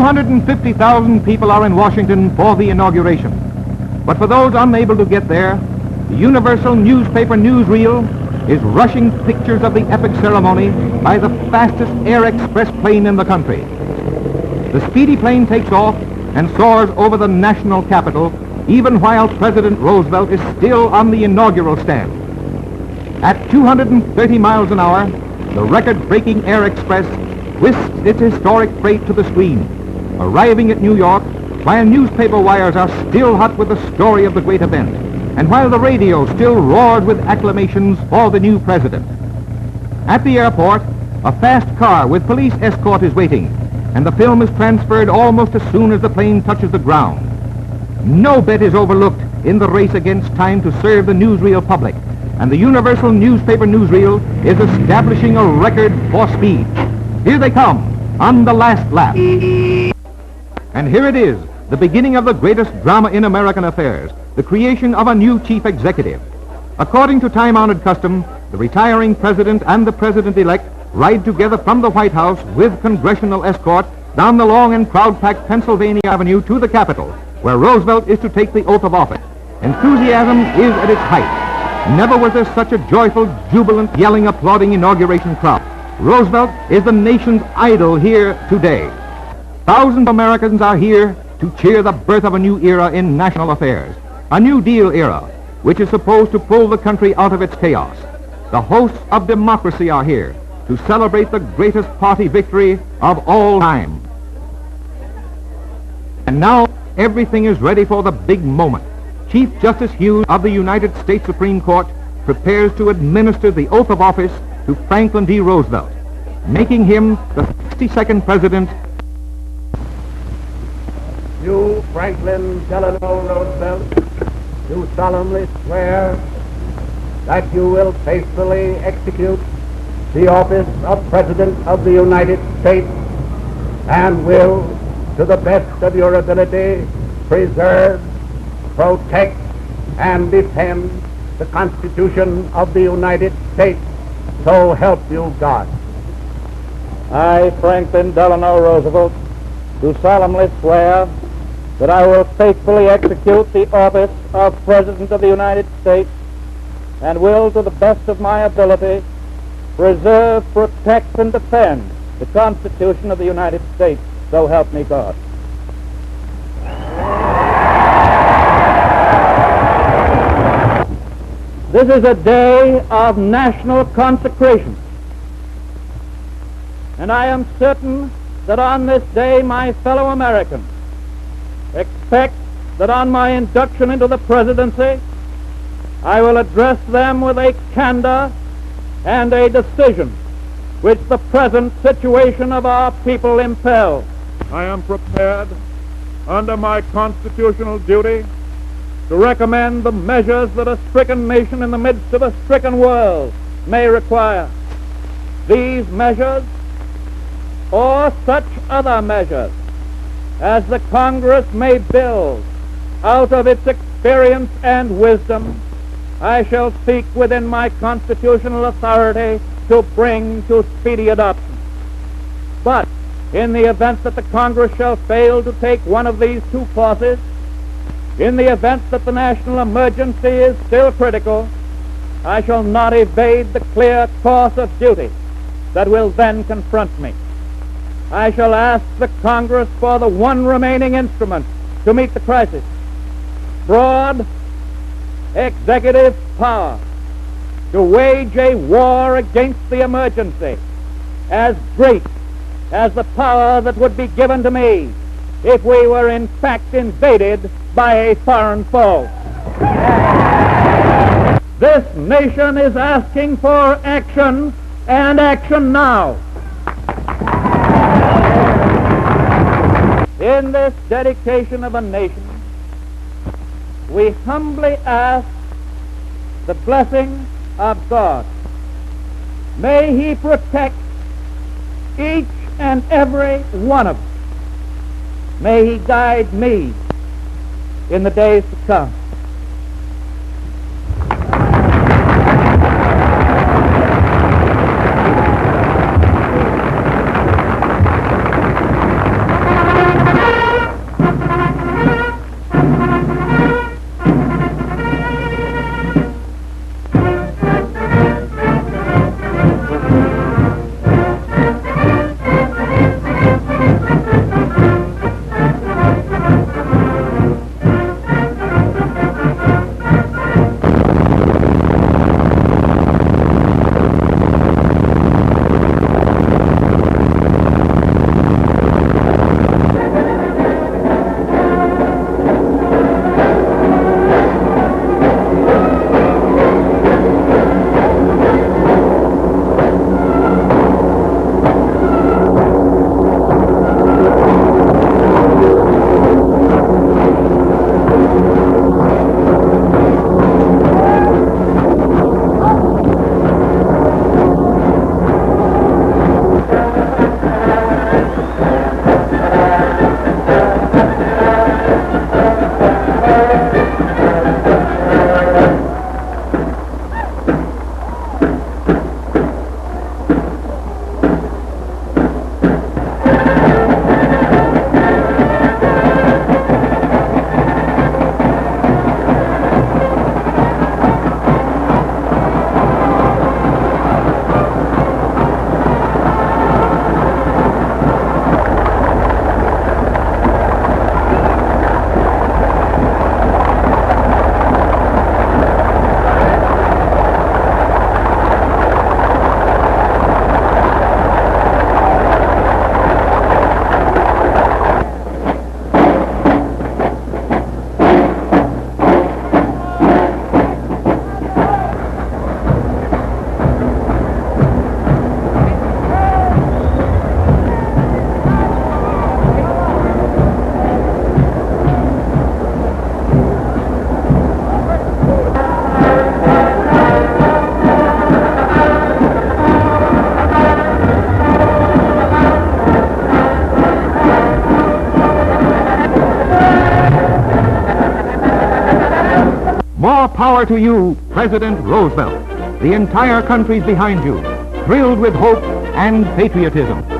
250,000 people are in Washington for the inauguration. But for those unable to get there, the Universal Newspaper Newsreel is rushing pictures of the epic ceremony by the fastest air express plane in the country. The speedy plane takes off and soars over the national capital, even while President Roosevelt is still on the inaugural stand. At 230 miles an hour, the record-breaking air express whisks its historic freight to the screen, arriving at New York while newspaper wires are still hot with the story of the great event, and while the radio still roared with acclamations for the new president. At the airport, a fast car with police escort is waiting, and the film is transferred almost as soon as the plane touches the ground. No bet is overlooked in the race against time to serve the newsreel public, and the Universal Newspaper Newsreel is establishing a record for speed. Here they come on the last lap. And here it is, the beginning of the greatest drama in American affairs, the creation of a new chief executive. According to time-honored custom, the retiring president and the president-elect ride together from the White House with congressional escort down the long and crowd-packed Pennsylvania Avenue to the Capitol, where Roosevelt is to take the oath of office. Enthusiasm is at its height. Never was there such a joyful, jubilant, yelling, applauding inauguration crowd. Roosevelt is the nation's idol here today. Thousands of Americans are here to cheer the birth of a new era in national affairs, a New Deal era, which is supposed to pull the country out of its chaos. The hosts of democracy are here to celebrate the greatest party victory of all time. And now everything is ready for the big moment. Chief Justice Hughes of the United States Supreme Court prepares to administer the oath of office to Franklin D. Roosevelt, making him the 62nd president. You, Franklin Delano Roosevelt, do solemnly swear that you will faithfully execute the office of President of the United States and will, to the best of your ability, preserve, protect, and defend the Constitution of the United States. So help you God. I, Franklin Delano Roosevelt, do solemnly swear that I will faithfully execute the office of President of the United States and will, to the best of my ability, preserve, protect, and defend the Constitution of the United States. So help me God. This is a day of national consecration, and I am certain that on this day my fellow Americans expect that on my induction into the presidency I will address them with a candor and a decision which the present situation of our people impels. I am prepared, under my constitutional duty, to recommend the measures that a stricken nation in the midst of a stricken world may require. These measures, or such other measures as the Congress may build out of its experience and wisdom, I shall seek within my constitutional authority to bring to speedy adoption. But in the event that the Congress shall fail to take one of these two courses, in the event that the national emergency is still critical, I shall not evade the clear course of duty that will then confront me. I shall ask the Congress for the one remaining instrument to meet the crisis: broad executive power to wage a war against the emergency as great as the power that would be given to me if we were in fact invaded by a foreign foe. This nation is asking for action, and action now. In this dedication of a nation, we humbly ask the blessing of God. May He protect each and every one of us. May He guide me in the days to come. More power to you, President Roosevelt. The entire country's behind you, thrilled with hope and patriotism.